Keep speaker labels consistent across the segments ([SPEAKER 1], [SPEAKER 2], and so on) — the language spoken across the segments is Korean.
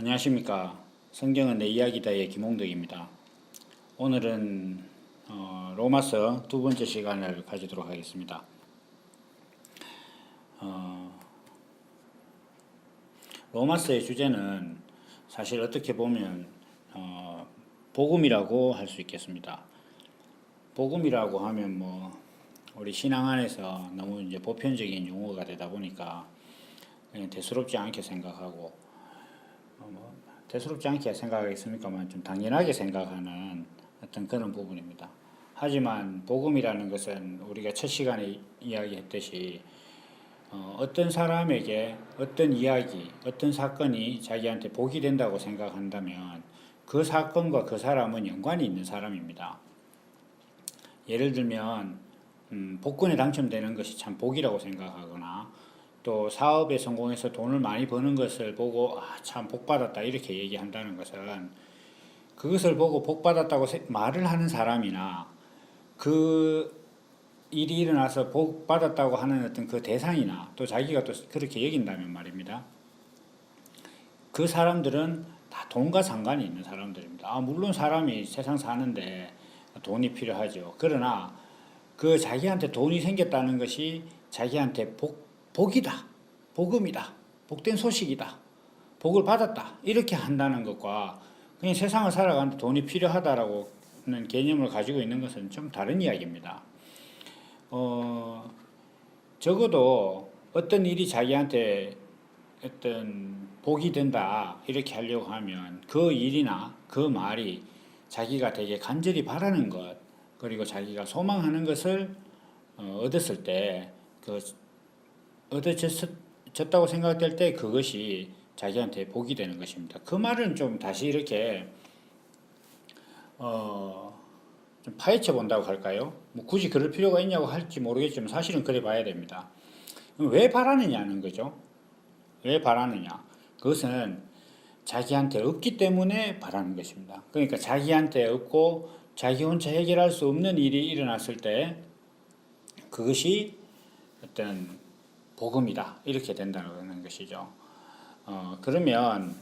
[SPEAKER 1] 안녕하십니까. 성경은 내 이야기다의 김홍덕입니다. 오늘은 로마서 두 번째 시간을 가지도록 하겠습니다. 로마서의 주제는 사실 어떻게 보면 복음이라고 할 수 있겠습니다. 복음이라고 하면 우리 신앙 안에서 너무 이제 보편적인 용어가 되다 보니까 그냥 대수롭지 않게 생각하고 대수롭지 않게 생각하겠습니까만 좀 당연하게 생각하는 어떤 그런 부분입니다. 하지만 복음이라는 것은 우리가 첫 시간에 이야기했듯이 어떤 사람에게 어떤 이야기, 어떤 사건이 자기한테 복이 된다고 생각한다면 그 사건과 그 사람은 연관이 있는 사람입니다. 예를 들면 복권에 당첨되는 것이 참 복이라고 생각하거나 또 사업에 성공해서 돈을 많이 버는 것을 보고 참 복받았다 이렇게 얘기한다는 것은 그것을 보고 복받았다고 말을 하는 사람이나 그 일이 일어나서 복받았다고 하는 어떤 그 대상이나 또 자기가 또 그렇게 여긴다면 말입니다. 그 사람들은 다 돈과 상관이 있는 사람들입니다. 물론 사람이 세상 사는데 돈이 필요하죠. 그러나 그 자기한테 돈이 생겼다는 것이 자기한테 복이다, 복음이다, 복된 소식이다, 복을 받았다 이렇게 한다는 것과 그냥 세상을 살아가는데 돈이 필요하다라고는 개념을 가지고 있는 것은 좀 다른 이야기입니다. 적어도 어떤 일이 자기한테 어떤 복이 된다 이렇게 하려고 하면 그 일이나 그 말이 자기가 되게 간절히 바라는 것 그리고 자기가 소망하는 것을 얻었을 때 그 얻어졌다고 생각될 때 그것이 자기한테 복이 되는 것입니다. 그 말은 좀 다시 이렇게 좀 파헤쳐 본다고 할까요? 굳이 그럴 필요가 있냐고 할지 모르겠지만 사실은 그래 봐야 됩니다. 왜 바라느냐는 거죠. 왜 바라느냐? 그것은 자기한테 없기 때문에 바라는 것입니다. 그러니까 자기한테 없고 자기 혼자 해결할 수 없는 일이 일어났을 때 그것이 어떤 복음이다 이렇게 된다는 것이죠. 그러면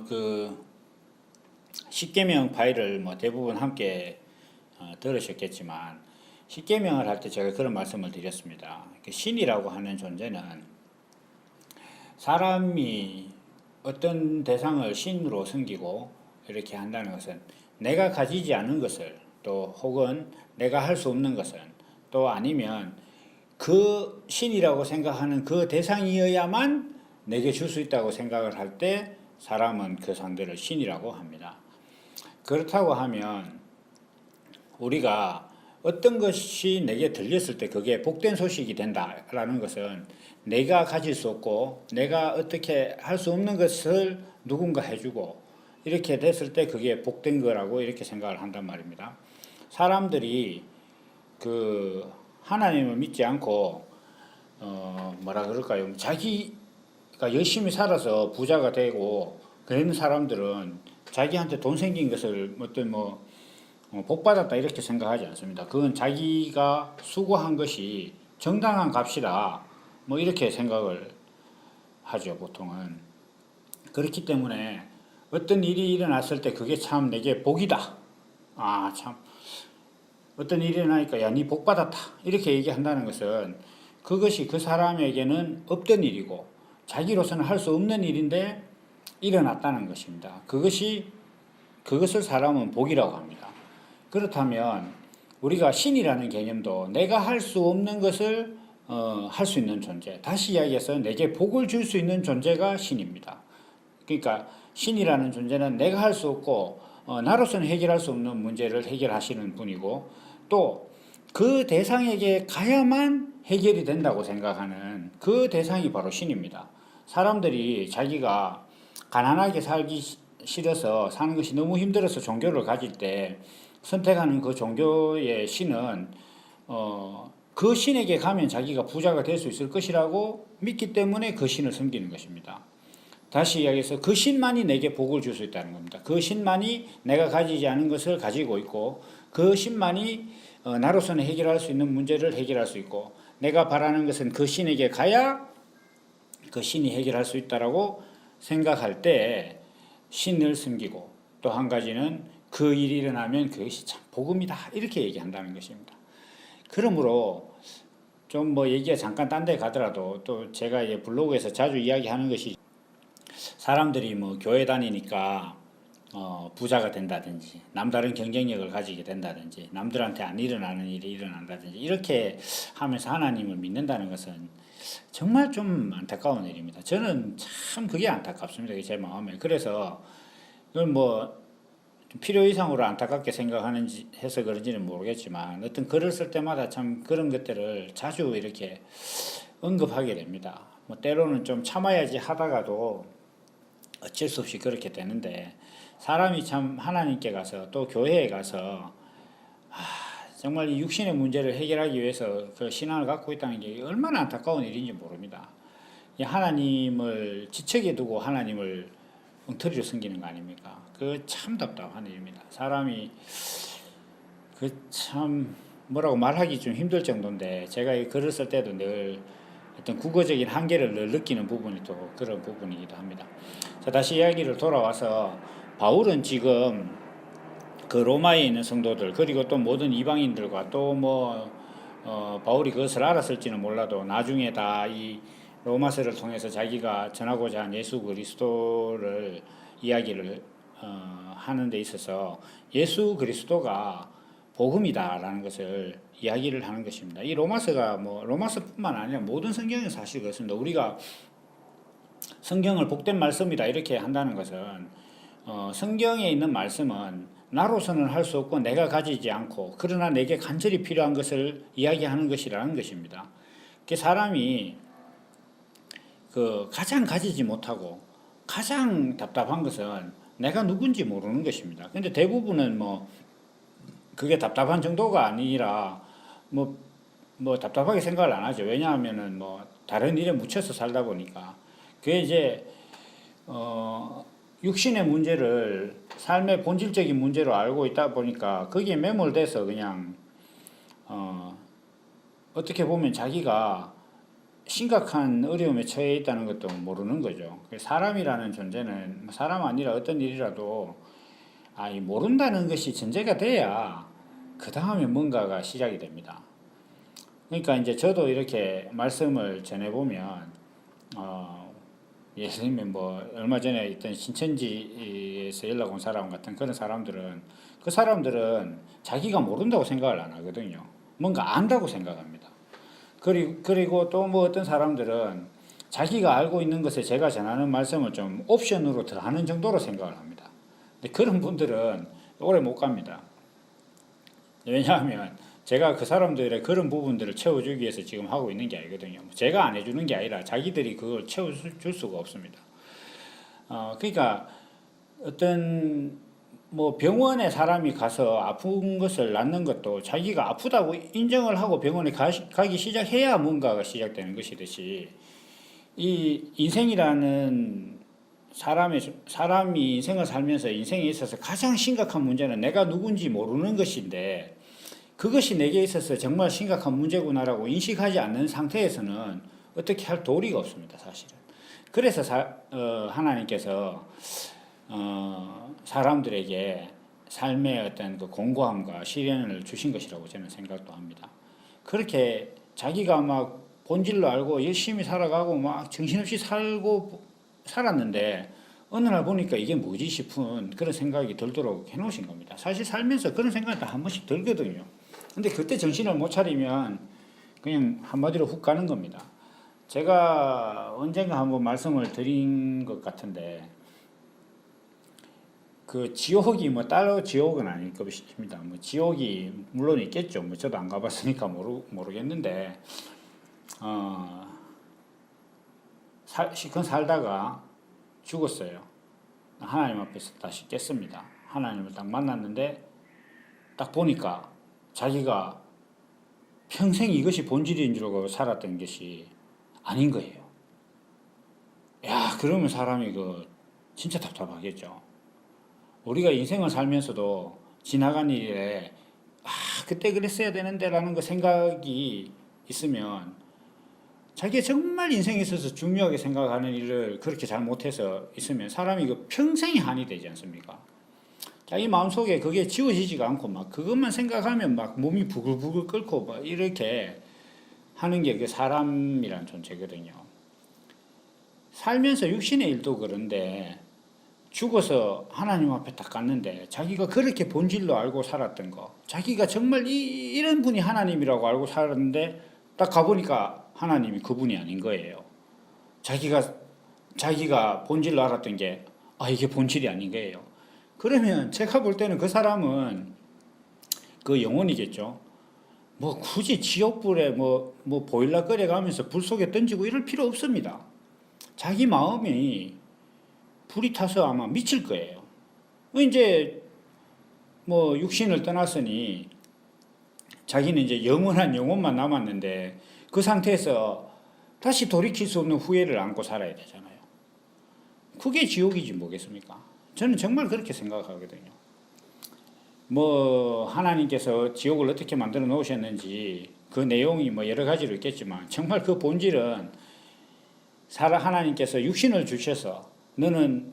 [SPEAKER 1] 그 십계명 파일을 대부분 함께 들으셨겠지만 십계명을 할 때 제가 그런 말씀을 드렸습니다. 신이라고 하는 존재는 사람이 어떤 대상을 신으로 섬기고 이렇게 한다는 것은 내가 가지지 않은 것을 또 혹은 내가 할 수 없는 것은 또 아니면 그 신이라고 생각하는 그 대상이어야만 내게 줄 수 있다고 생각을 할 때 사람은 그 상대를 신이라고 합니다. 그렇다고 하면 우리가 어떤 것이 내게 들렸을 때 그게 복된 소식이 된다라는 것은 내가 가질 수 없고 내가 어떻게 할 수 없는 것을 누군가 해주고 이렇게 됐을 때 그게 복된 거라고 이렇게 생각을 한단 말입니다. 사람들이 그 하나님을 믿지 않고 뭐라 그럴까요? 자기가 열심히 살아서 부자가 되고 그런 사람들은 자기한테 돈 생긴 것을 어떤 복받았다 이렇게 생각하지 않습니다. 그건 자기가 수고한 것이 정당한 값이다 이렇게 생각을 하죠. 보통은 그렇기 때문에 어떤 일이 일어났을 때 그게 참 내게 복이다. 참 어떤 일이 일어나니까 야, 니 복 받았다 이렇게 얘기한다는 것은 그것이 그 사람에게는 없던 일이고 자기로서는 할 수 없는 일인데 일어났다는 것입니다. 그것을 사람은 복이라고 합니다. 그렇다면 우리가 신이라는 개념도 내가 할 수 없는 것을 할 수 있는 존재, 다시 이야기해서 내게 복을 줄 수 있는 존재가 신입니다. 그러니까 신이라는 존재는 내가 할 수 없고 나로서는 해결할 수 없는 문제를 해결하시는 분이고 또 그 대상에게 가야만 해결이 된다고 생각하는 그 대상이 바로 신입니다. 사람들이 자기가 가난하게 살기 싫어서 사는 것이 너무 힘들어서 종교를 가질 때 선택하는 그 종교의 신은 그 신에게 가면 자기가 부자가 될 수 있을 것이라고 믿기 때문에 그 신을 섬기는 것입니다. 다시 이야기해서 그 신만이 내게 복을 줄 수 있다는 겁니다. 그 신만이 내가 가지지 않은 것을 가지고 있고 그 신만이 나로서는 해결할 수 있는 문제를 해결할 수 있고 내가 바라는 것은 그 신에게 가야 그 신이 해결할 수 있다라고 생각할 때 신을 숨기고, 또 한 가지는 그 일이 일어나면 그것이 참 복음이다 이렇게 얘기한다는 것입니다. 그러므로 좀 뭐 얘기가 잠깐 딴 데 가더라도 또 제가 이제 블로그에서 자주 이야기하는 것이, 사람들이 뭐 교회 다니니까 부자가 된다든지 남다른 경쟁력을 가지게 된다든지 남들한테 안 일어나는 일이 일어난다든지 이렇게 하면서 하나님을 믿는다는 것은 정말 좀 안타까운 일입니다. 저는 참 그게 안타깝습니다. 제 마음에. 그래서 이걸 뭐 필요 이상으로 안타깝게 생각하는지 해서 그런지는 모르겠지만, 어떤 글을 쓸 때마다 참 그런 것들을 자주 이렇게 언급하게 됩니다. 뭐 때로는 좀 참아야지 하다가도 어쩔 수 없이 그렇게 되는데, 사람이 참 하나님께 가서 또 교회에 가서 정말 이 육신의 문제를 해결하기 위해서 그 신앙을 갖고 있다는 게 얼마나 안타까운 일인지 모릅니다. 하나님을 지척에 두고 하나님을 엉터리로 숨기는 거 아닙니까? 그 참 답답한 일입니다. 사람이 그 참 뭐라고 말하기 좀 힘들 정도인데, 제가 이 글을 쓸 때도 늘 어떤 국어적인 한계를 늘 느끼는 부분이 또 그런 부분이기도 합니다. 자, 다시 이야기를 돌아와서, 바울은 지금 그 로마에 있는 성도들, 그리고 또 모든 이방인들과 또 뭐 바울이 그것을 알았을지는 몰라도 나중에 다 이 로마서를 통해서 자기가 전하고자 한 예수 그리스도를 이야기를 하는 데 있어서 예수 그리스도가 복음이다라는 것을 이야기를 하는 것입니다. 이 로마서가 뭐 로마서뿐만 아니라 모든 성경이 사실 그렇습니다. 우리가 성경을 복된 말씀이다 이렇게 한다는 것은, 성경에 있는 말씀은 나로서는 할 수 없고 내가 가지지 않고, 그러나 내게 간절히 필요한 것을 이야기하는 것이라는 것입니다. 그 사람이 가장 가지지 못하고 가장 답답한 것은 내가 누군지 모르는 것입니다. 근데 대부분은 뭐 그게 답답한 정도가 아니라 뭐 답답하게 생각을 안 하죠. 왜냐하면은 뭐 다른 일에 묻혀서 살다 보니까. 그게 이제 육신의 문제를 삶의 본질적인 문제로 알고 있다 보니까 거기에 매몰돼서 그냥 어떻게 보면 자기가 심각한 어려움에 처해 있다는 것도 모르는 거죠. 사람이라는 존재는, 사람 아니라 어떤 일이라도 이 모른다는 것이 전제가 돼야 그 다음에 뭔가가 시작이 됩니다. 그러니까 이제 저도 이렇게 말씀을 전해보면, 예를 들면 뭐 얼마 전에 있던 신천지에서 연락 온 사람 같은 그런 사람들은, 그 사람들은 자기가 모른다고 생각을 안 하거든요. 뭔가 안다고 생각합니다. 그리고 또 뭐 어떤 사람들은 자기가 알고 있는 것에 제가 전하는 말씀을 좀 옵션으로 더하는 정도로 생각을 합니다. 근데 그런 분들은 오래 못 갑니다. 왜냐하면 제가 그 사람들의 그런 부분들을 채워주기 위해서 지금 하고 있는 게 아니거든요. 제가 안 해주는 게 아니라 자기들이 그걸 채워줄 수가 없습니다. 그러니까 어떤 뭐 병원에 사람이 가서 아픈 것을 낫는 것도 자기가 아프다고 인정을 하고 병원에 가기 시작해야 뭔가가 시작되는 것이듯이, 이 인생이라는 사람이 인생을 살면서 인생에 있어서 가장 심각한 문제는 내가 누군지 모르는 것인데, 그것이 내게 있어서 정말 심각한 문제구나라고 인식하지 않는 상태에서는 어떻게 할 도리가 없습니다, 사실은. 그래서 하나님께서 사람들에게 삶의 어떤 그 공고함과 시련을 주신 것이라고 저는 생각도 합니다. 그렇게 자기가 막 본질로 알고 열심히 살아가고 막 정신없이 살았는데, 어느 날 보니까 이게 뭐지 싶은 그런 생각이 들도록 해놓으신 겁니다. 사실 살면서 그런 생각이 다 한 번씩 들거든요. 근데 그때 정신을 못 차리면 그냥 한마디로 훅 가는 겁니다. 제가 언젠가 한번 말씀을 드린 것 같은데, 그 지옥이 뭐 따로 지옥은 아닐 것입니다. 뭐 지옥이 물론 있겠죠. 뭐 저도 안 가봤으니까 모르겠는데, 실컷 살다가 죽었어요. 하나님 앞에서 다시 깼습니다. 하나님을 딱 만났는데 딱 보니까 자기가 평생 이것이 본질인 줄 알고 살았던 것이 아닌 거예요. 야, 그러면 사람이 진짜 답답하겠죠. 우리가 인생을 살면서도 지나간 일에 그때 그랬어야 되는데 라는 거 생각이 있으면 자기가 정말 인생에 있어서 중요하게 생각하는 일을 그렇게 잘 못해서 있으면 사람이 그 평생이 한이 되지 않습니까? 자기 마음속에 그게 지워지지가 않고 막 그것만 생각하면 막 몸이 부글부글 끓고 막 이렇게 하는 게 그 사람이란 존재거든요. 살면서 육신의 일도 그런데 죽어서 하나님 앞에 딱 갔는데 자기가 그렇게 본질로 알고 살았던 거, 자기가 정말 이런 분이 하나님이라고 알고 살았는데 딱 가보니까 하나님이 그분이 아닌 거예요. 자기가 본질로 알았던 게 이게 본질이 아닌 거예요. 그러면 제가 볼 때는 그 사람은 그 영혼이겠죠. 뭐 굳이 지옥불에 뭐 보일러 끓여가면서 불 속에 던지고 이럴 필요 없습니다. 자기 마음이 불이 타서 아마 미칠 거예요. 이제 뭐 육신을 떠났으니 자기는 이제 영원한 영혼만 남았는데 그 상태에서 다시 돌이킬 수 없는 후회를 안고 살아야 되잖아요. 그게 지옥이지 뭐겠습니까? 저는 정말 그렇게 생각하거든요. 뭐 하나님께서 지옥을 어떻게 만들어 놓으셨는지 그 내용이 뭐 여러 가지로 있겠지만 정말 그 본질은 하나님께서 육신을 주셔서 너는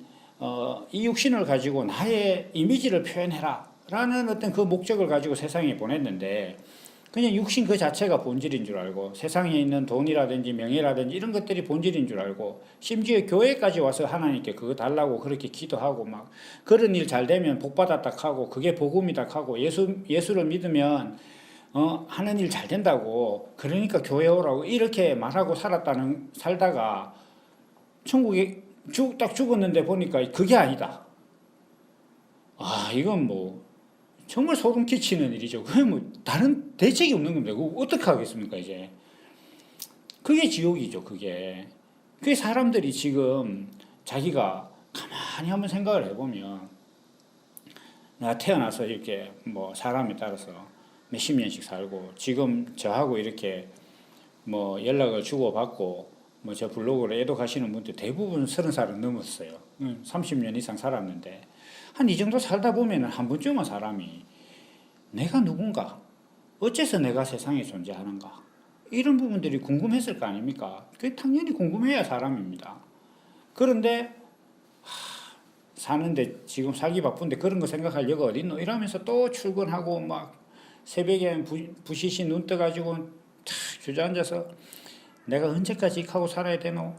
[SPEAKER 1] 이 육신을 가지고 나의 이미지를 표현해라 라는 어떤 그 목적을 가지고 세상에 보냈는데 그냥 육신 그 자체가 본질인 줄 알고 세상에 있는 돈이라든지 명예라든지 이런 것들이 본질인 줄 알고 심지어 교회까지 와서 하나님께 그거 달라고 그렇게 기도하고 막 그런 일 잘 되면 복 받았다 하고 그게 복음이다 하고 예수를 믿으면 하는 일 잘 된다고 그러니까 교회 오라고 이렇게 말하고 살다가 천국에 딱 죽었는데 보니까 그게 아니다. 이건 뭐 정말 소름 끼치는 일이죠. 그게 뭐 다른 대책이 없는 겁니다. 그거 어떻게 하겠습니까, 이제. 그게 지옥이죠, 그게. 그게 사람들이 지금 자기가 가만히 한번 생각을 해보면 내가 태어나서 이렇게 뭐 사람에 따라서 몇십 년씩 살고 지금 저하고 이렇게 뭐 연락을 주고받고 뭐 저 블로그로 애독하시는 분들 대부분 30살은 넘었어요. 30년 이상 살았는데 한 이 정도 살다 보면 한 번쯤은 사람이 내가 누군가, 어째서 내가 세상에 존재하는가 이런 부분들이 궁금했을 거 아닙니까? 그게 당연히 궁금해야 사람입니다. 그런데 사는데 지금 살기 바쁜데 그런 거 생각할 여가 어딨노 이러면서 또 출근하고 막 새벽에 부시시 눈 떠가지고 탁 주저앉아서 내가 언제까지 익하고 살아야 되노?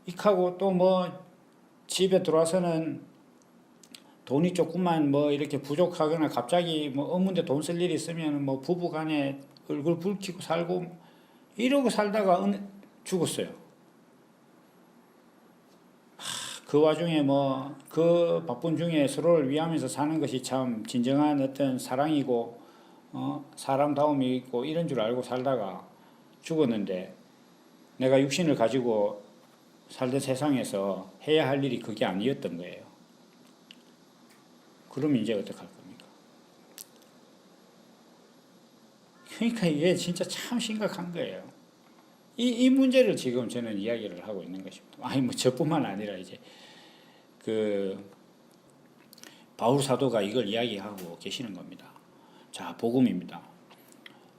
[SPEAKER 1] 익하고 또 뭐 집에 들어와서는 돈이 조금만 뭐 이렇게 부족하거나 갑자기 뭐 없는데 돈 쓸 일이 있으면 뭐 부부간에 얼굴 붉히고 살고 이러고 살다가 죽었어요. 그 와중에 뭐 그 바쁜 중에 서로를 위하면서 사는 것이 참 진정한 어떤 사랑이고 사람다움이 있고 이런 줄 알고 살다가 죽었는데 내가 육신을 가지고 살던 세상에서 해야 할 일이 그게 아니었던 거예요. 그러면 이제 어떡할 겁니까? 그러니까 이게 진짜 참 심각한 거예요. 이 문제를 지금 저는 이야기를 하고 있는 것입니다. 뭐 저뿐만 아니라 이제 바울 사도가 이걸 이야기하고 계시는 겁니다. 자, 복음입니다.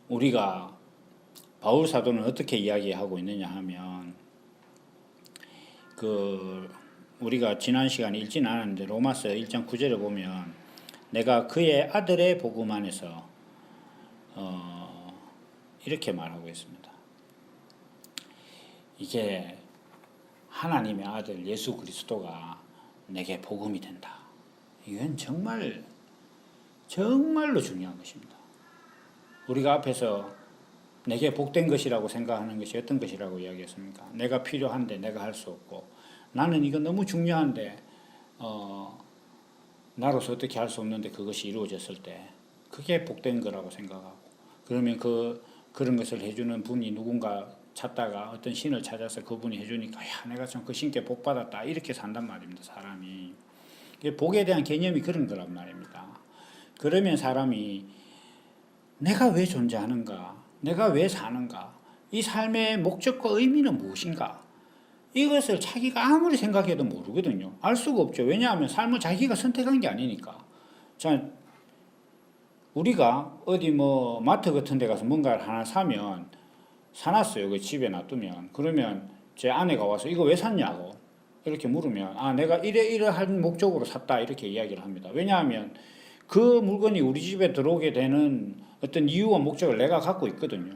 [SPEAKER 1] 우리가 바울 사도는 어떻게 이야기하고 있느냐 하면 우리가 지난 시간에 읽진 않았는데 로마서 1장 9절을 보면 내가 그의 아들의 복음 안에서 이렇게 말하고 있습니다. 이게 하나님의 아들 예수 그리스도가 내게 복음이 된다. 이건 정말로 중요한 것입니다. 우리가 앞에서 내게 복된 것이라고 생각하는 것이 어떤 것이라고 이야기했습니까? 내가 필요한데 내가 할 수 없고 나는 이거 너무 중요한데 나로서 어떻게 할 수 없는데 그것이 이루어졌을 때 그게 복된 거라고 생각하고 그러면 그런 것을 해주는 분이 누군가 찾다가 어떤 신을 찾아서 그분이 해주니까 내가 참 그 신께 복 받았다 이렇게 산단 말입니다. 사람이 복에 대한 개념이 그런 거란 말입니다. 그러면 사람이 내가 왜 존재하는가? 내가 왜 사는가? 이 삶의 목적과 의미는 무엇인가? 이것을 자기가 아무리 생각해도 모르거든요. 알 수가 없죠. 왜냐하면 삶을 자기가 선택한 게 아니니까. 자, 우리가 어디 뭐 마트 같은 데 가서 뭔가를 하나 사면 사놨어요. 그 집에 놔두면. 그러면 제 아내가 와서 이거 왜 샀냐고 이렇게 물으면 아 내가 이러한 목적으로 샀다 이렇게 이야기를 합니다. 왜냐하면 그 물건이 우리 집에 들어오게 되는 어떤 이유와 목적을 내가 갖고 있거든요.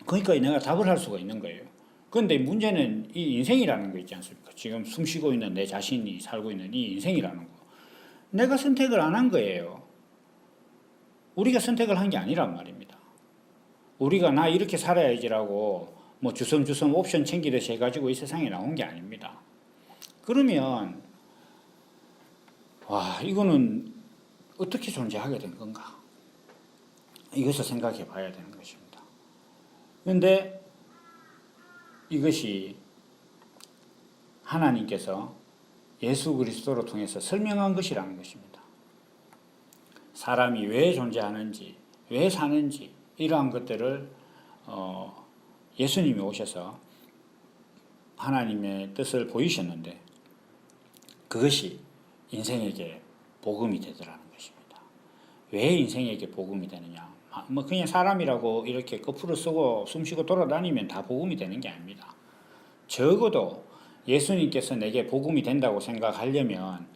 [SPEAKER 1] 그러니까 내가 답을 할 수가 있는 거예요. 그런데 문제는 이 인생이라는 거 있지 않습니까? 지금 숨 쉬고 있는 내 자신이 살고 있는 이 인생이라는 거. 내가 선택을 안 한 거예요. 우리가 선택을 한 게 아니란 말입니다. 우리가 나 이렇게 살아야지라고 뭐 주섬주섬 옵션 챙기듯이 해가지고 이 세상에 나온 게 아닙니다. 그러면 와 이거는 어떻게 존재하게 된 건가? 이것을 생각해 봐야 되는 것입니다. 그런데 이것이 하나님께서 예수 그리스도로 통해서 설명한 것이라는 것입니다. 사람이 왜 존재하는지, 왜 사는지 이러한 것들을 예수님이 오셔서 하나님의 뜻을 보이셨는데 그것이 인생에게 복음이 되더라는 것입니다. 왜 인생에게 복음이 되느냐? 뭐 그냥 사람이라고 이렇게 거풀을 쓰고 숨쉬고 돌아다니면 다 복음이 되는 게 아닙니다. 적어도 예수님께서 내게 복음이 된다고 생각하려면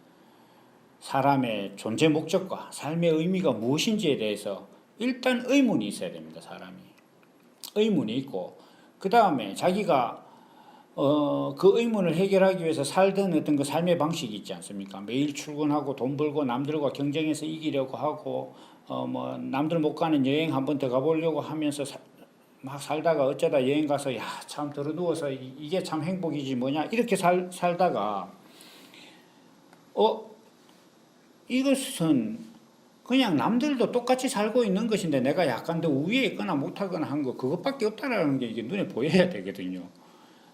[SPEAKER 1] 사람의 존재 목적과 삶의 의미가 무엇인지에 대해서 일단 의문이 있어야 됩니다. 사람이 의문이 있고 그 다음에 자기가 그 의문을 해결하기 위해서 살던 어떤 그 삶의 방식이 있지 않습니까? 매일 출근하고 돈 벌고 남들과 경쟁해서 이기려고 하고 뭐 남들 못 가는 여행 한 번 더 가보려고 하면서 막 살다가 어쩌다 여행 가서 야 참 들어 누워서 이게 참 행복이지 뭐냐 이렇게 살다가 이것은 그냥 남들도 똑같이 살고 있는 것인데 내가 약간 더 우위에 있거나 못하거나 한 거 그것밖에 없다라는 게 이게 눈에 보여야 되거든요.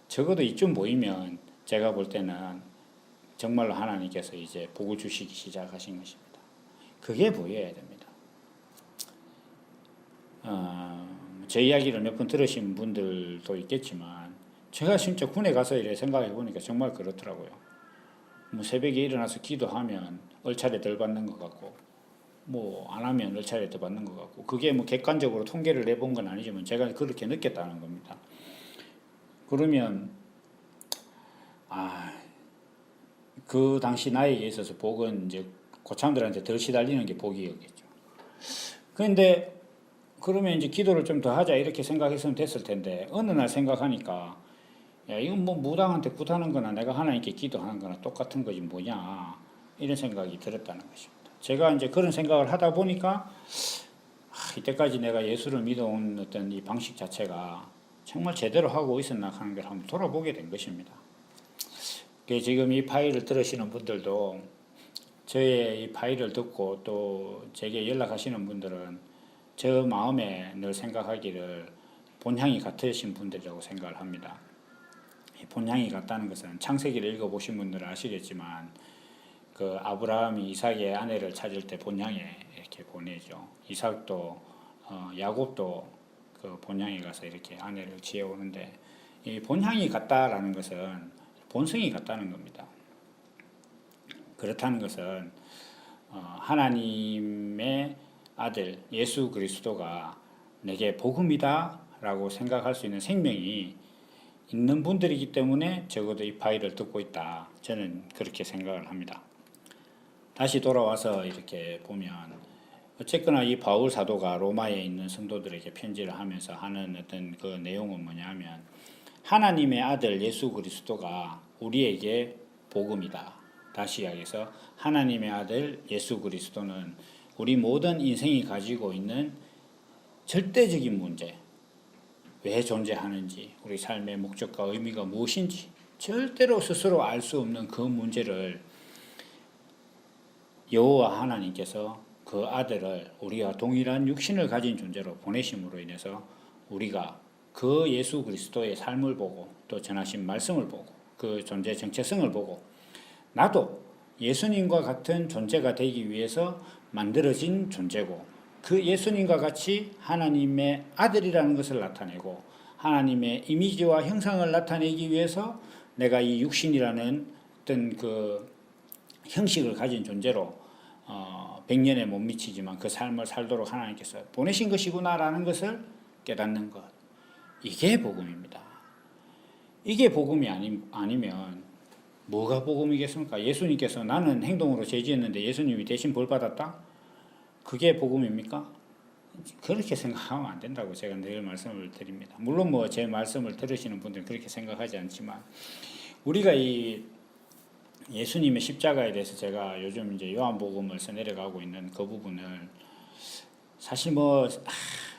[SPEAKER 1] 적어도 이쯤 보이면 제가 볼 때는 정말로 하나님께서 이제 복을 주시기 시작하신 것입니다. 그게 보여야 됩니다. 제 이야기를 몇 번 들으신 분들도 있겠지만 제가 진짜 군에 가서 이래 생각해 보니까 정말 그렇더라고요. 뭐 새벽에 일어나서 기도하면 얼차례 덜 받는 것 같고 뭐 안 하면 얼차례 더 받는 것 같고 그게 뭐 객관적으로 통계를 내본 건 아니지만 제가 그렇게 느꼈다는 겁니다. 그러면 그 당시 나이에 있어서 복은 이제 고참들한테 덜 시달리는 게 복이었겠죠. 그런데 그러면 이제 기도를 좀 더 하자 이렇게 생각했으면 됐을 텐데 어느 날 생각하니까 야 이건 뭐 무당한테 굿하는 거나 내가 하나님께 기도하는 거나 똑같은 거지 뭐냐 이런 생각이 들었다는 것입니다. 제가 이제 그런 생각을 하다 보니까 이때까지 내가 예수를 믿어온 어떤 이 방식 자체가 정말 제대로 하고 있었나 하는 걸 한번 돌아보게 된 것입니다. 지금 이 파일을 들으시는 분들도 저의 이 파일을 듣고 또 제게 연락하시는 분들은 저 마음에 늘 생각하기를 본향이 같으신 분들이라고 생각을 합니다. 본향이 같다는 것은 창세기를 읽어보신 분들은 아시겠지만 그 아브라함이 이삭의 아내를 찾을 때 본향에 이렇게 보내죠. 이삭도 야곱도 그 본향에 가서 이렇게 아내를 지어오는데 이 본향이 같다라는 것은 본성이 같다는 겁니다. 그렇다는 것은 하나님의 아들 예수 그리스도가 내게 복음이다 라고 생각할 수 있는 생명이 있는 분들이기 때문에 적어도 이 파일을 듣고 있다. 저는 그렇게 생각을 합니다. 다시 돌아와서 이렇게 보면 어쨌거나 이 바울 사도가 로마에 있는 성도들에게 편지를 하면서 하는 어떤 그 내용은 뭐냐면 하나님의 아들 예수 그리스도가 우리에게 복음이다. 다시 이야기해서 하나님의 아들 예수 그리스도는 우리 모든 인생이 가지고 있는 절대적인 문제, 왜 존재하는지, 우리 삶의 목적과 의미가 무엇인지 절대로 스스로 알 수 없는 그 문제를 여호와 하나님께서 그 아들을 우리와 동일한 육신을 가진 존재로 보내심으로 인해서 우리가 그 예수 그리스도의 삶을 보고 또 전하신 말씀을 보고 그 존재 정체성을 보고 나도 예수님과 같은 존재가 되기 위해서 만들어진 존재고 그 예수님과 같이 하나님의 아들이라는 것을 나타내고 하나님의 이미지와 형상을 나타내기 위해서 내가 이 육신이라는 어떤 그 형식을 가진 존재로 100년에 못 미치지만 그 삶을 살도록 하나님께서 보내신 것이구나라는 것을 깨닫는 것. 이게 복음입니다. 이게 복음이 아니면 뭐가 복음이겠습니까? 예수님께서 나는 행동으로 죄지었는데 예수님이 대신 벌 받았다? 그게 복음입니까? 그렇게 생각하면 안 된다고 제가 늘 말씀을 드립니다. 물론 뭐 제 말씀을 들으시는 분들은 그렇게 생각하지 않지만, 우리가 이 예수님의 십자가에 대해서 제가 요즘 이제 요한복음을 써내려가고 있는 그 부분을 사실 뭐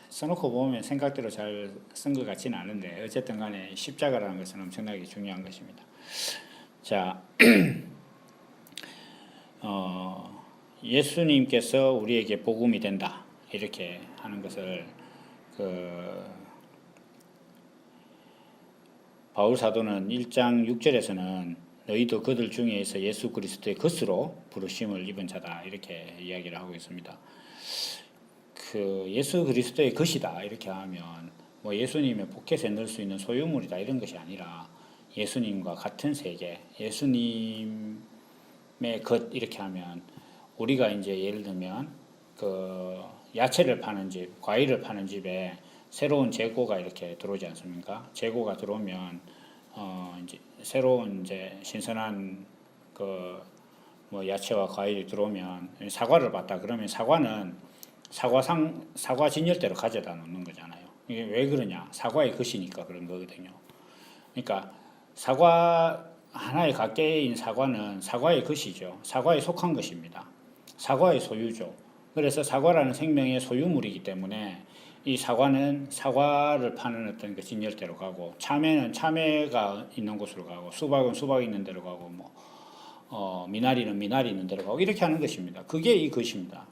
[SPEAKER 1] 써놓고 보면 생각대로 잘 쓴 것 같지는 않은데, 어쨌든 간에 십자가라는 것은 엄청나게 중요한 것입니다. 자, 예수님께서 우리에게 복음이 된다 이렇게 하는 것을 바울 사도는 1장 6절에서는 너희도 그들 중에서 예수 그리스도의 것으로 부르심을 입은 자다 이렇게 이야기를 하고 있습니다. 예수 그리스도의 것이다 이렇게 하면 뭐 예수님의 포켓에 넣을 수 있는 소유물이다 이런 것이 아니라 예수님과 같은 세계, 예수님의 것 이렇게 하면, 우리가 이제 예를 들면 야채를 파는 집, 과일을 파는 집에 새로운 재고가 이렇게 들어오지 않습니까? 재고가 들어오면 이제 새로운 이제 신선한 뭐 야채와 과일이 들어오면 사과를 봤다 그러면 사과는 사과 진열대로 가져다 놓는 거잖아요. 이게 왜 그러냐? 사과의 것이니까 그런 거거든요. 그러니까 사과 하나의 각개인 사과는 사과의 것이죠. 사과에 속한 것입니다. 사과의 소유죠. 그래서 사과라는 생명의 소유물이기 때문에 이 사과는 사과를 파는 어떤 그 진열대로 가고, 참외는 참외가 있는 곳으로 가고, 수박은 수박이 있는 데로 가고, 미나리는 미나리 있는 데로 가고 이렇게 하는 것입니다. 그게 이 것입니다.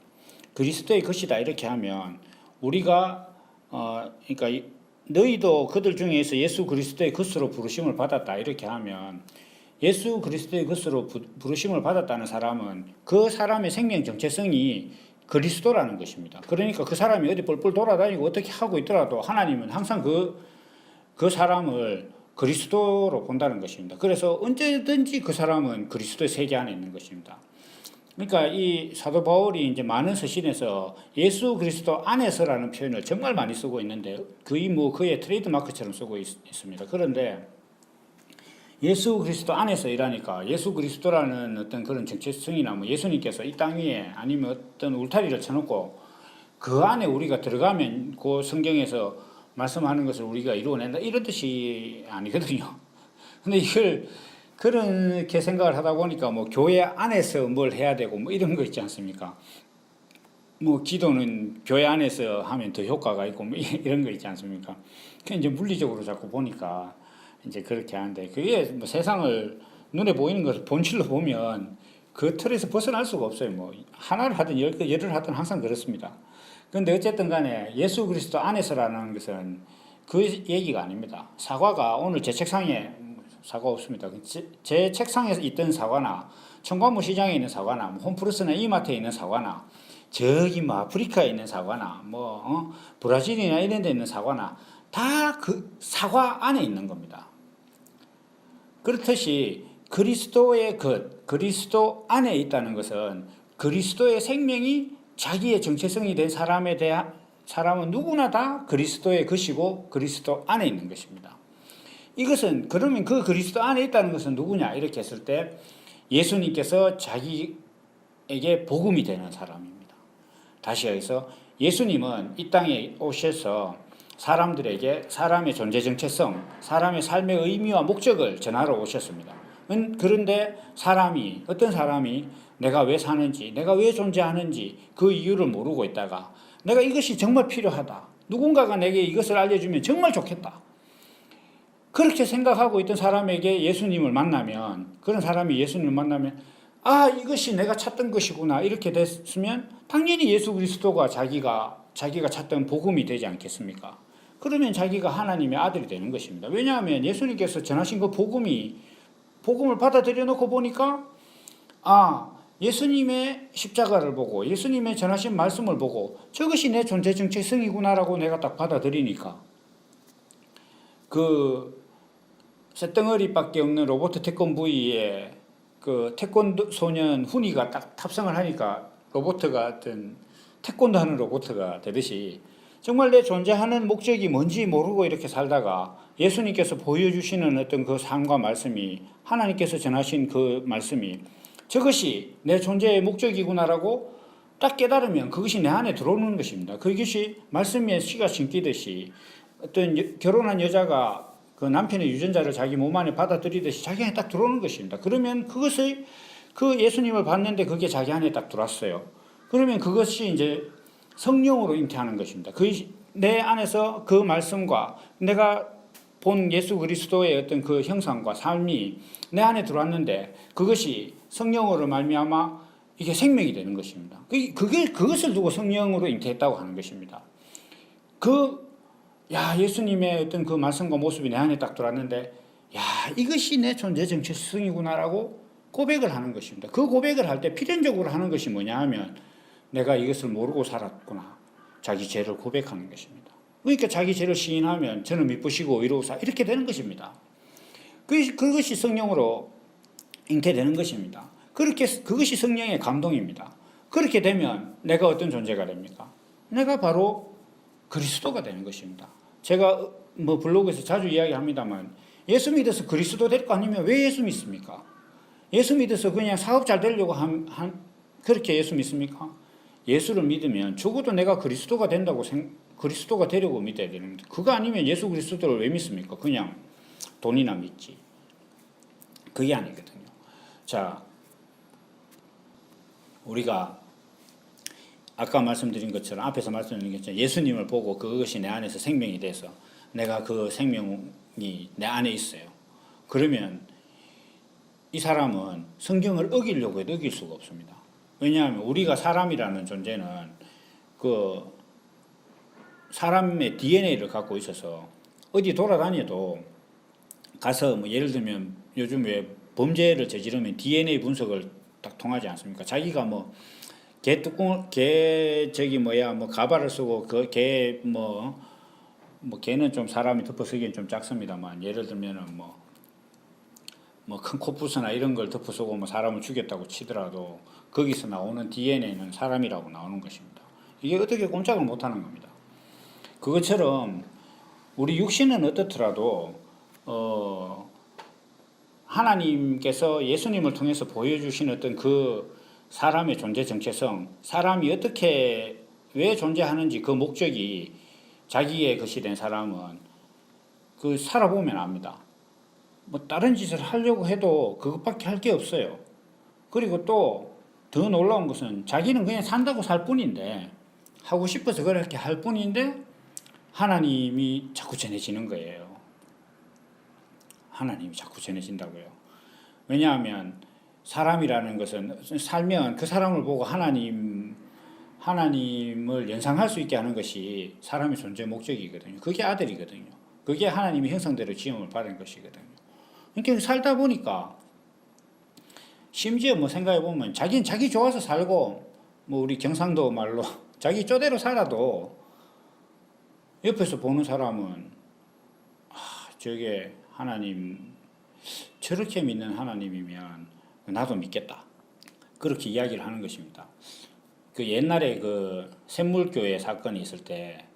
[SPEAKER 1] 그리스도의 것이다 이렇게 하면 우리가 그러니까 너희도 그들 중에서 예수 그리스도의 것으로 부르심을 받았다 이렇게 하면, 예수 그리스도의 것으로 부르심을 받았다는 사람은 그 사람의 생명 정체성이 그리스도라는 것입니다. 그러니까 그 사람이 어디 뻘뻘 돌아다니고 어떻게 하고 있더라도 하나님은 항상 그 사람을 그리스도로 본다는 것입니다. 그래서 언제든지 그 사람은 그리스도의 세계 안에 있는 것입니다. 그러니까 이 사도 바울이 이제 많은 서신에서 예수 그리스도 안에서라는 표현을 정말 많이 쓰고 있는데, 거의 뭐 그의 트레이드 마크처럼 쓰고 있습니다. 그런데 예수 그리스도 안에서 일하니까 예수 그리스도라는 어떤 그런 정체성이나 뭐 예수님께서 이 땅 위에 아니면 어떤 울타리를 쳐놓고 그 안에 우리가 들어가면 그 성경에서 말씀하는 것을 우리가 이루어낸다 이런 뜻이 아니거든요. 근데 이걸 그렇게 생각을 하다 보니까 뭐 교회 안에서 뭘 해야 되고 뭐 이런 거 있지 않습니까? 뭐 기도는 교회 안에서 하면 더 효과가 있고 뭐 이런 거 있지 않습니까? 그 이제 물리적으로 자꾸 보니까 이제 그렇게 하는데, 그게 뭐 세상을 눈에 보이는 것을 본질로 보면 그 틀에서 벗어날 수가 없어요. 뭐 하나를 하든 열을 하든 항상 그렇습니다. 그런데 어쨌든 간에 예수 그리스도 안에서라는 것은 그 얘기가 아닙니다. 사과가 오늘 제 책상에 사과 없습니다. 제 책상에 있던 사과나 청과무 시장에 있는 사과나 홈플러스나 이마트에 있는 사과나 저기 뭐 아프리카에 있는 사과나 브라질이나 이런 데 있는 사과나 다 그 사과 안에 있는 겁니다. 그렇듯이 그리스도의 것, 그리스도 안에 있다는 것은 그리스도의 생명이 자기의 정체성이 된 사람은 누구나 다 그리스도의 것이고 그리스도 안에 있는 것입니다. 이것은 그러면 그 그리스도 안에 있다는 것은 누구냐 이렇게 했을 때 예수님께서 자기에게 복음이 되는 사람입니다. 다시 여기서 예수님은 이 땅에 오셔서 사람들에게 사람의 존재 정체성, 사람의 삶의 의미와 목적을 전하러 오셨습니다. 그런데 어떤 사람이 내가 왜 사는지, 내가 왜 존재하는지 그 이유를 모르고 있다가 내가 이것이 정말 필요하다, 누군가가 내게 이것을 알려주면 정말 좋겠다, 그렇게 생각하고 있던 사람에게 예수님을 만나면, 그런 사람이 예수님을 만나면 이것이 내가 찾던 것이구나 이렇게 됐으면 당연히 예수 그리스도가 자기가 찾던 복음이 되지 않겠습니까? 그러면 자기가 하나님의 아들이 되는 것입니다. 왜냐하면 예수님께서 전하신 그 복음을 받아들여 놓고 보니까 예수님의 십자가를 보고 예수님의 전하신 말씀을 보고 저것이 내 존재 정체성이구나라고 내가 딱 받아들이니까 그 쇳덩어리밖에 없는 로봇 태권부이에 그 태권도 소년 훈이가 딱 탑승을 하니까 로봇가 어떤 태권도 하는 로봇가 되듯이 정말 내 존재하는 목적이 뭔지 모르고 이렇게 살다가 예수님께서 보여주시는 어떤 그 삶과 말씀이, 하나님께서 전하신 그 말씀이 저것이 내 존재의 목적이구나라고 딱 깨달으면 그것이 내 안에 들어오는 것입니다. 그것이 말씀에 씨가 심기듯이 어떤 결혼한 여자가 그 남편의 유전자를 자기 몸 안에 받아들이듯이 자기 안에 딱 들어오는 것입니다. 그러면 그것을 그 예수님을 봤는데 그게 자기 안에 딱 들어왔어요. 그러면 그것이 이제 성령으로 잉태하는 것입니다. 내 안에서 그 말씀과 내가 본 예수 그리스도의 어떤 그 형상과 삶이 내 안에 들어왔는데 그것이 성령으로 말미암아 이게 생명이 되는 것입니다. 그것을 두고 성령으로 잉태했다고 하는 것입니다. 예수님의 어떤 그 말씀과 모습이 내 안에 딱 들어왔는데, 이것이 내 존재 정체성이구나라고 고백을 하는 것입니다. 그 고백을 할 때 필연적으로 하는 것이 뭐냐 하면 내가 이것을 모르고 살았구나. 자기 죄를 고백하는 것입니다. 그러니까 자기 죄를 시인하면 저는 미쁘시고 의로우사 이렇게 되는 것입니다. 그것이 성령으로 잉태되는 것입니다. 그것이 성령의 감동입니다. 그렇게 되면 내가 어떤 존재가 됩니까? 내가 바로 그리스도가 되는 것입니다. 제가 블로그에서 자주 이야기합니다만 예수 믿어서 그리스도 될 거 아니면 왜 예수 믿습니까? 예수 믿어서 그냥 사업 잘 되려고 그렇게 예수 믿습니까? 예수를 믿으면 적어도 내가 그리스도가 된다고 그리스도가 되려고 믿어야 되는데 그거 아니면 예수 그리스도를 왜 믿습니까? 그냥 돈이나 믿지. 그게 아니거든요. 자, 우리가 아까 말씀드린 것처럼 앞에서 말씀드린 것처럼 예수님을 보고 그것이 내 안에서 생명이 돼서 내가 그 생명이 내 안에 있어요. 그러면 이 사람은 성경을 어기려고 해도 어길 수가 없습니다. 왜냐하면 우리가 사람이라는 존재는 그 사람의 DNA를 갖고 있어서 어디 돌아다녀도 가서 예를 들면 요즘 왜 범죄를 저지르면 DNA 분석을 딱 통하지 않습니까? 자기가 가발을 쓰고 개는 좀 사람이 덮어쓰기엔 좀 작습니다만 예를 들면은 큰 코뿔소나 이런 걸 덮어쓰고 사람을 죽였다고 치더라도 거기서 나오는 DNA는 사람이라고 나오는 것입니다. 이게 어떻게 꼼짝을 못하는 겁니다. 그것처럼 우리 육신은 어떻더라도 하나님께서 예수님을 통해서 보여주신 어떤 그 사람의 존재 정체성, 사람이 어떻게 왜 존재하는지 그 목적이 자기의 것이 된 사람은 살아보면 압니다. 다른 짓을 하려고 해도 그것밖에 할 게 없어요. 그리고 또 더 놀라운 것은 자기는 그냥 산다고 살 뿐인데 하고 싶어서 그렇게 할 뿐인데 하나님이 자꾸 전해지는 거예요. 하나님이 자꾸 전해진다고요. 왜냐하면 사람이라는 것은 살면 그 사람을 보고 하나님을 연상할 수 있게 하는 것이 사람의 존재 목적이거든요. 그게 아들이거든요. 그게 하나님의 형상대로 지음을 받은 것이거든요. 그러니까 살다 보니까 심지어 생각해 보면 자기는 자기 좋아서 살고 우리 경상도 말로 자기 쪼대로 살아도 옆에서 보는 사람은 저게 하나님 저렇게 믿는 하나님이면 나도 믿겠다. 그렇게 이야기를 하는 것입니다. 옛날에 샘물교회 사건이 있을 때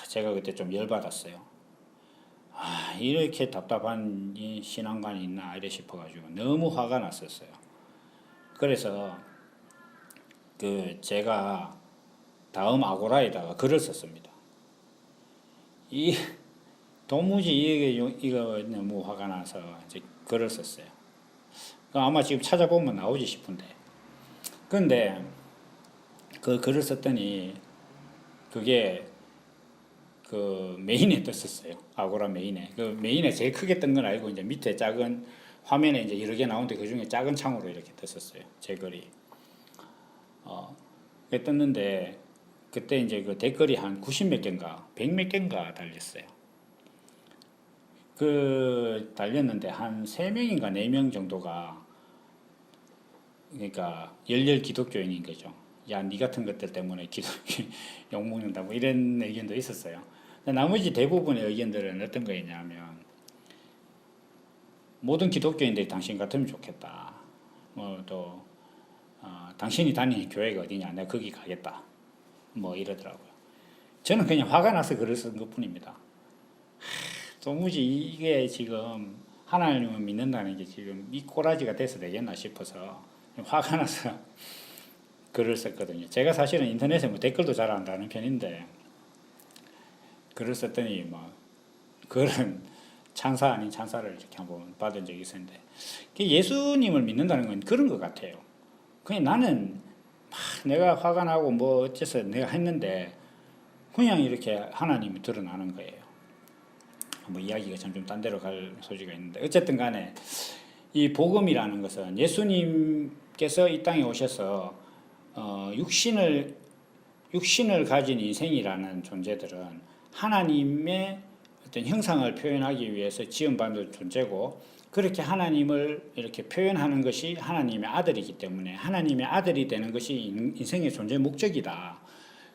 [SPEAKER 1] 제가 그때 좀 열받았어요. 이렇게 답답한 신앙관이 있나 이래 싶어가지고 너무 화가 났었어요. 그래서 제가 다음 아고라에다가 글을 썼습니다. 도무지 이거 너무 화가 나서 이제 글을 썼어요. 아마 지금 찾아보면 나오지 싶은데. 그런데 그 글을 썼더니 그게 메인에 떴었어요. 아고라 메인에. 메인에 제일 크게 뜬 건 알고 이제 밑에 작은 화면에 이제 여러 개 나오는데 그 중에 작은 창으로 이렇게 떴었어요. 제 글이. 그게 떴는데 그때 이제 그 댓글이 한 90몇 개인가 100몇 개인가 달렸어요. 달렸는데 한 3명인가 4명 정도가 그러니까 열렬 기독교인인 거죠. 야, 니 같은 것들 때문에 욕먹는다 이런 의견도 있었어요. 나머지 대부분의 의견들은 어떤 거였냐면 모든 기독교인들이 당신 같으면 좋겠다. 당신이 다니는 교회가 어디냐? 내가 거기 가겠다. 이러더라고요. 저는 그냥 화가 나서 글을 쓴 것뿐입니다. 도무지 이게 지금 하나님을 믿는다는 게 지금 이 꼬라지가 돼서 되겠나 싶어서 화가 나서 글을 썼거든요. 제가 사실은 인터넷에 뭐 댓글도 잘 안 다는 편인데 글을 썼더니 뭐 그런 찬사 아닌 찬사를 이렇게 한번 받은 적이 있었는데 예수님을 믿는다는 건 그런 것 같아요. 그냥 나는 내가 화가 나고 뭐 어째서 내가 했는데 그냥 이렇게 하나님이 드러나는 거예요. 뭐 이야기가 좀 딴 데로 갈 소지가 있는데 어쨌든 간에 이 복음이라는 것은 예수님께서 이 땅에 오셔서 육신을 가진 인생이라는 존재들은 하나님의 어떤 형상을 표현하기 위해서 지음받은 존재고 그렇게 하나님을 이렇게 표현하는 것이 하나님의 아들이기 때문에 하나님의 아들이 되는 것이 인생의 존재 목적이다.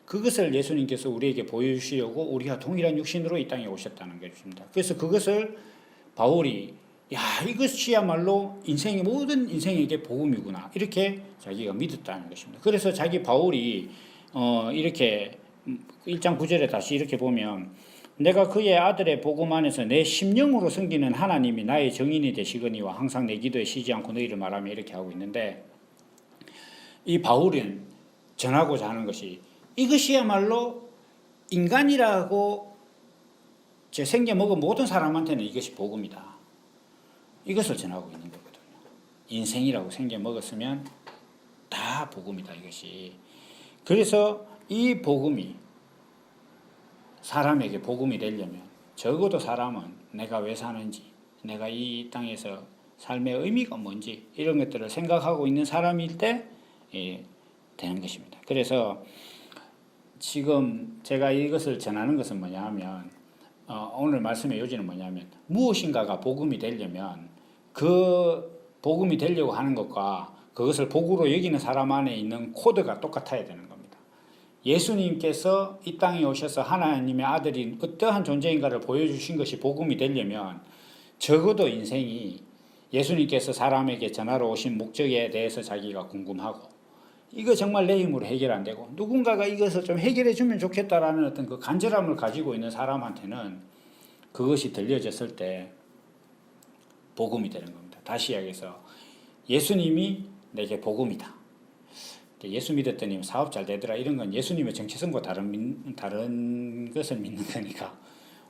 [SPEAKER 1] 그것을 예수님께서 우리에게 보여주시려고 우리가 동일한 육신으로 이 땅에 오셨다는 것입니다. 그래서 그것을 바울이 이것이야말로 모든 인생에게 복음이구나 이렇게 자기가 믿었다는 것입니다. 그래서 바울이 이렇게 1장 9절에 다시 이렇게 보면 내가 그의 아들의 복음 안에서 내 심령으로 섬기는 하나님이 나의 정인이 되시거니와 항상 내 기도에 쉬지 않고 너희를 말하며 이렇게 하고 있는데 이 바울은 전하고자 하는 것이 이것이야말로 인간이라고 생겨 먹은 모든 사람한테는 이것이 복음이다. 이것을 전하고 있는 거거든요. 인생이라고 생겨 먹었으면 다 복음이다 이것이. 그래서 이 복음이 사람에게 복음이 되려면 적어도 사람은 내가 왜 사는지, 내가 이 땅에서 삶의 의미가 뭔지 이런 것들을 생각하고 있는 사람일 때 되는 것입니다. 그래서 지금 제가 이것을 전하는 것은 뭐냐 하면 오늘 말씀의 요지는 뭐냐면 무엇인가가 복음이 되려면 그 복음이 되려고 하는 것과 그것을 복으로 여기는 사람 안에 있는 코드가 똑같아야 되는 겁니다. 예수님께서 이 땅에 오셔서 하나님의 아들이 어떠한 존재인가를 보여주신 것이 복음이 되려면 적어도 인생이 예수님께서 사람에게 전하러 오신 목적에 대해서 자기가 궁금하고 이거 정말 내 힘으로 해결 안 되고 누군가가 이것을 좀 해결해 주면 좋겠다라는 어떤 그 간절함을 가지고 있는 사람한테는 그것이 들려졌을 때 복음이 되는 겁니다. 다시 이야기해서 예수님이 내게 복음이다. 예수 믿었더니 사업 잘 되더라. 이런 건 예수님의 정체성과 다른 것을 믿는 거니까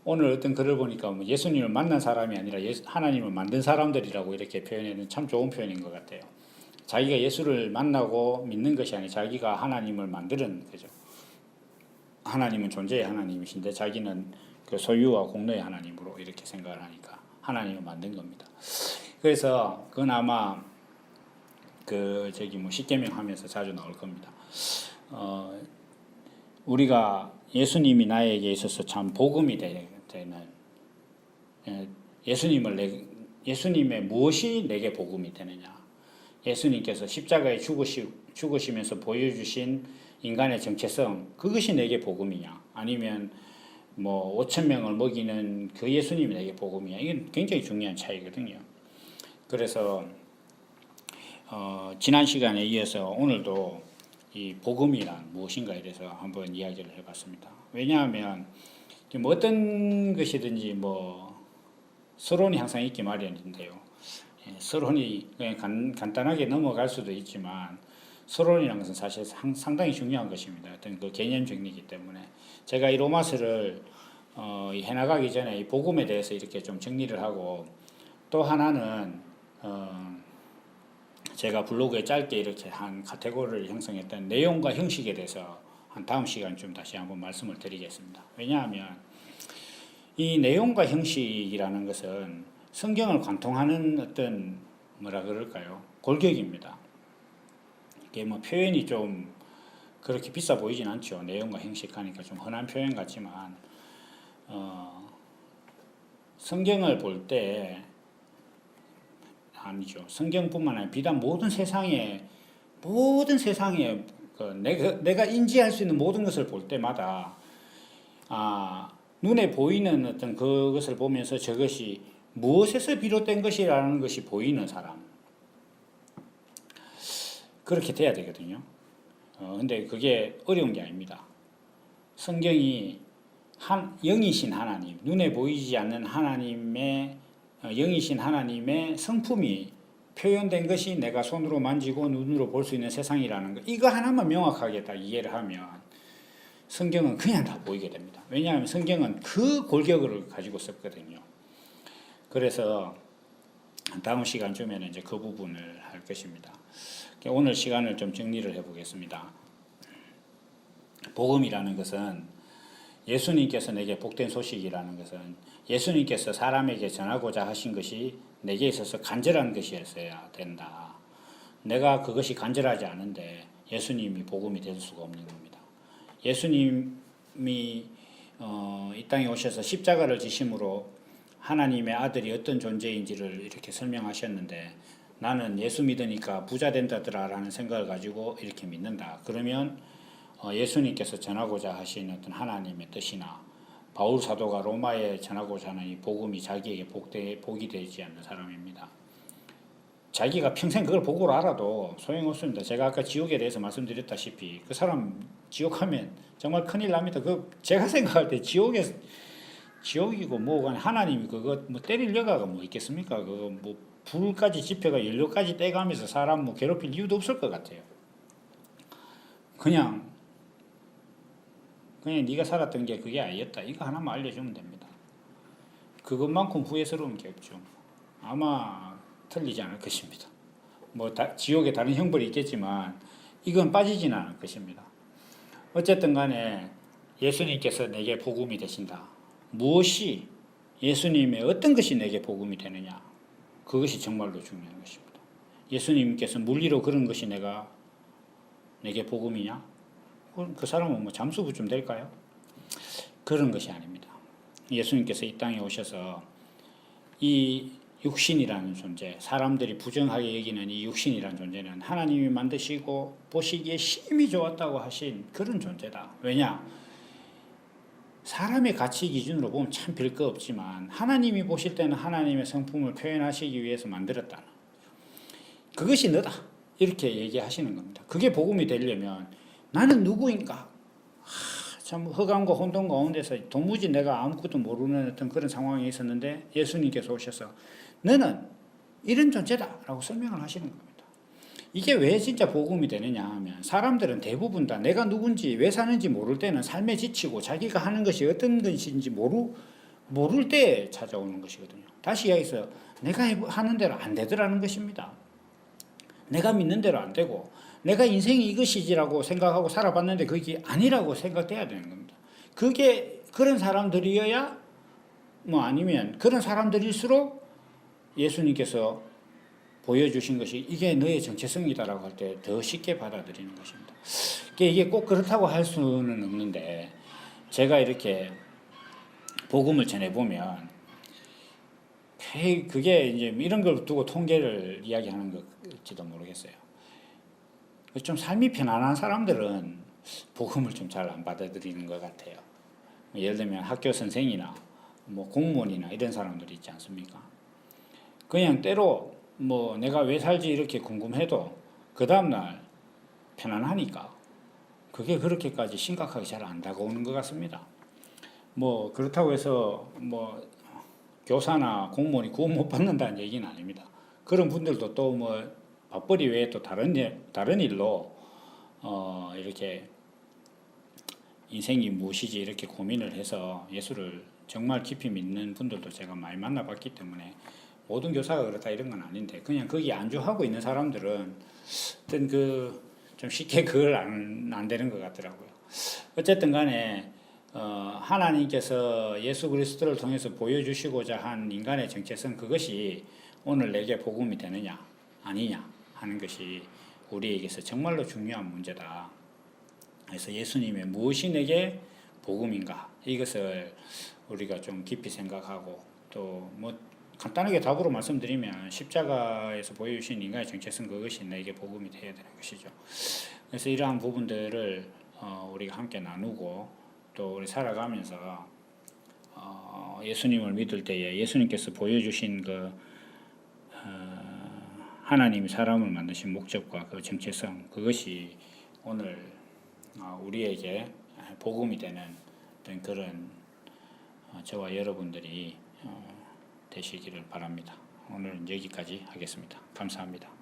[SPEAKER 1] 오늘 어떤 글을 보니까 뭐 예수님을 만난 사람이 아니라 하나님을 만든 사람들이라고 이렇게 표현해는 참 좋은 표현인 것 같아요. 자기가 예수를 만나고 믿는 것이 아니라 자기가 하나님을 만드는 거죠. 하나님은 존재의 하나님이신데 자기는 그 소유와 공로의 하나님으로 이렇게 생각을 하니까 하나님을 만든 겁니다. 그래서 그건 아마 십계명 하면서 자주 나올 겁니다. 우리가 예수님이 나에게 있어서 참 복음이 되는 예수님의 무엇이 내게 복음이 되느냐? 예수님께서 십자가에 죽으시면서 보여주신 인간의 정체성 그것이 내게 복음이냐? 아니면 5천 명을 먹이는 그 예수님이 내게 복음이냐? 이건 굉장히 중요한 차이거든요. 그래서 지난 시간에 이어서 오늘도 이 복음이란 무엇인가에 대해서 한번 이야기를 해봤습니다. 왜냐하면 어떤 것이든지 서론이 항상 있기 마련인데요. 서론이 그냥 간단하게 넘어갈 수도 있지만 서론이라는 것은 사실 상당히 중요한 것입니다. 어떤 그 개념 정리이기 때문에 제가 이 로마서를 해나가기 전에 이 복음에 대해서 이렇게 좀 정리를 하고 또 하나는 제가 블로그에 짧게 이렇게 한 카테고리를 형성했던 내용과 형식에 대해서 한 다음 시간 좀 다시 한번 말씀을 드리겠습니다. 왜냐하면 이 내용과 형식이라는 것은 성경을 관통하는 어떤 골격입니다. 이게 표현이 좀 그렇게 비싸 보이진 않죠. 내용과 형식 하니까 좀 흔한 표현 같지만 성경을 볼 때 아니죠. 성경뿐만 아니라 비단 모든 세상에 내가 인지할 수 있는 모든 것을 볼 때마다 눈에 보이는 어떤 그것을 보면서 저것이 무엇에서 비롯된 것이라는 것이 보이는 사람 그렇게 돼야 되거든요. 근데 그게 어려운 게 아닙니다. 성경이 영이신 하나님, 눈에 보이지 않는 하나님의 영이신 하나님의 성품이 표현된 것이 내가 손으로 만지고 눈으로 볼 수 있는 세상이라는 거, 이거 하나만 명확하게 딱 이해를 하면 성경은 그냥 다 보이게 됩니다. 왜냐하면 성경은 그 골격을 가지고 썼거든요. 그래서 다음 시간쯤에는 이제 그 부분을 할 것입니다. 오늘 시간을 좀 정리를 해보겠습니다. 복음이라는 것은 예수님께서 내게 복된 소식이라는 것은 예수님께서 사람에게 전하고자 하신 것이 내게 있어서 간절한 것이었어야 된다. 내가 그것이 간절하지 않은데 예수님이 복음이 될 수가 없는 겁니다. 예수님이 이 땅에 오셔서 십자가를 지심으로 하나님의 아들이 어떤 존재인지를 이렇게 설명하셨는데, 나는 예수 믿으니까 부자 된다더라라는 생각을 가지고 이렇게 믿는다. 그러면 예수님께서 전하고자 하신 어떤 하나님의 뜻이나 바울 사도가 로마에 전하고자 하는 이 복음이 자기에게 복이 되지 않는 사람입니다. 자기가 평생 그걸 복으로 알아도 소용없습니다. 제가 아까 지옥에 대해서 말씀드렸다시피 그 사람 지옥 하면 정말 큰일 납니다. 제가 생각할 때 지옥이고 뭐가 하나님이 그거 뭐 때릴 여가가 뭐 있겠습니까? 그거 뭐 불까지 지펴가 연료까지 떼가면서 사람 뭐 괴롭힐 이유도 없을 것 같아요. 그냥 네가 살았던 게 그게 아니었다. 이거 하나만 알려주면 됩니다. 그것만큼 후회스러운 게 없죠. 아마 틀리지 않을 것입니다. 지옥에 다른 형벌이 있겠지만 이건 빠지지는 않을 것입니다. 어쨌든 간에 예수님께서 내게 복음이 되신다. 무엇이, 예수님의 어떤 것이 내게 복음이 되느냐, 그것이 정말로 중요한 것입니다. 예수님께서 물리로 그런 것이 내게 복음이냐? 그 사람은 뭐 잠수부쯤 될까요? 그런 것이 아닙니다. 예수님께서 이 땅에 오셔서 이 육신이라는 존재, 사람들이 부정하게 여기는 이 육신이라는 존재는 하나님이 만드시고 보시기에 심히 좋았다고 하신 그런 존재다. 왜냐? 사람의 가치 기준으로 보면 참 별 거 없지만 하나님이 보실 때는 하나님의 성품을 표현하시기 위해서 만들었다. 그것이 너다. 이렇게 얘기하시는 겁니다. 그게 복음이 되려면 나는 누구인가? 참 허감과 혼돈 가운데서 도무지 내가 아무것도 모르는 어떤 그런 상황에 있었는데 예수님께서 오셔서 너는 이런 존재다 라고 설명을 하시는 겁니다. 이게 왜 진짜 복음이 되느냐 하면, 사람들은 대부분 다 내가 누군지 왜 사는지 모를 때는 삶에 지치고 자기가 하는 것이 어떤 것인지 모를 때 찾아오는 것이거든요. 다시 이야기해서 내가 하는 대로 안 되더라는 것입니다. 내가 믿는 대로 안 되고 내가 인생이 이것이지라고 생각하고 살아봤는데 그게 아니라고 생각돼야 되는 겁니다. 그게 그런 사람들이어야 아니면 그런 사람들일수록 예수님께서 보여주신 것이 이게 너의 정체성이다라고 할 때 더 쉽게 받아들이는 것입니다. 이게 꼭 그렇다고 할 수는 없는데, 제가 이렇게 복음을 전해보면 그게 이제 이런 걸 두고 통계를 이야기하는 것일지도 모르겠어요. 좀 삶이 편안한 사람들은 복음을 좀 잘 안 받아들이는 것 같아요. 예를 들면 학교 선생이나 공무원이나 이런 사람들이 있지 않습니까? 그냥 때로 내가 왜 살지 이렇게 궁금해도 그 다음날 편안하니까 그게 그렇게까지 심각하게 잘 안 다가오는 것 같습니다. 그렇다고 해서 교사나 공무원이 구원 못 받는다는 얘기는 아닙니다. 그런 분들도 또 밥벌이 외에 또 다른 일로 이렇게 인생이 무엇이지 이렇게 고민을 해서 예수를 정말 깊이 믿는 분들도 제가 많이 만나봤기 때문에 모든 교사가 그렇다 이런 건 아닌데, 그냥 거기 안주하고 있는 사람들은 어떤 좀 쉽게 그걸 안 되는 것 같더라고요. 어쨌든 간에 하나님께서 예수 그리스도를 통해서 보여주시고자 한 인간의 정체성, 그것이 오늘 내게 복음이 되느냐 아니냐 하는 것이 우리에게서 정말로 중요한 문제다. 그래서 예수님의 무엇이 내게 복음인가, 이것을 우리가 좀 깊이 생각하고, 또 간단하게 답으로 말씀드리면 십자가에서 보여주신 인간의 정체성, 그것이 내게 복음이 되어야 되는 것이죠. 그래서 이러한 부분들을 우리가 함께 나누고, 또 우리 살아가면서 예수님을 믿을 때에 예수님께서 보여주신 하나님이 사람을 만드신 목적과 그 정체성, 그것이 오늘 우리에게 복음이 되는 어떤 그런 저와 여러분들이 되시기를 바랍니다. 오늘은 여기까지 하겠습니다. 감사합니다.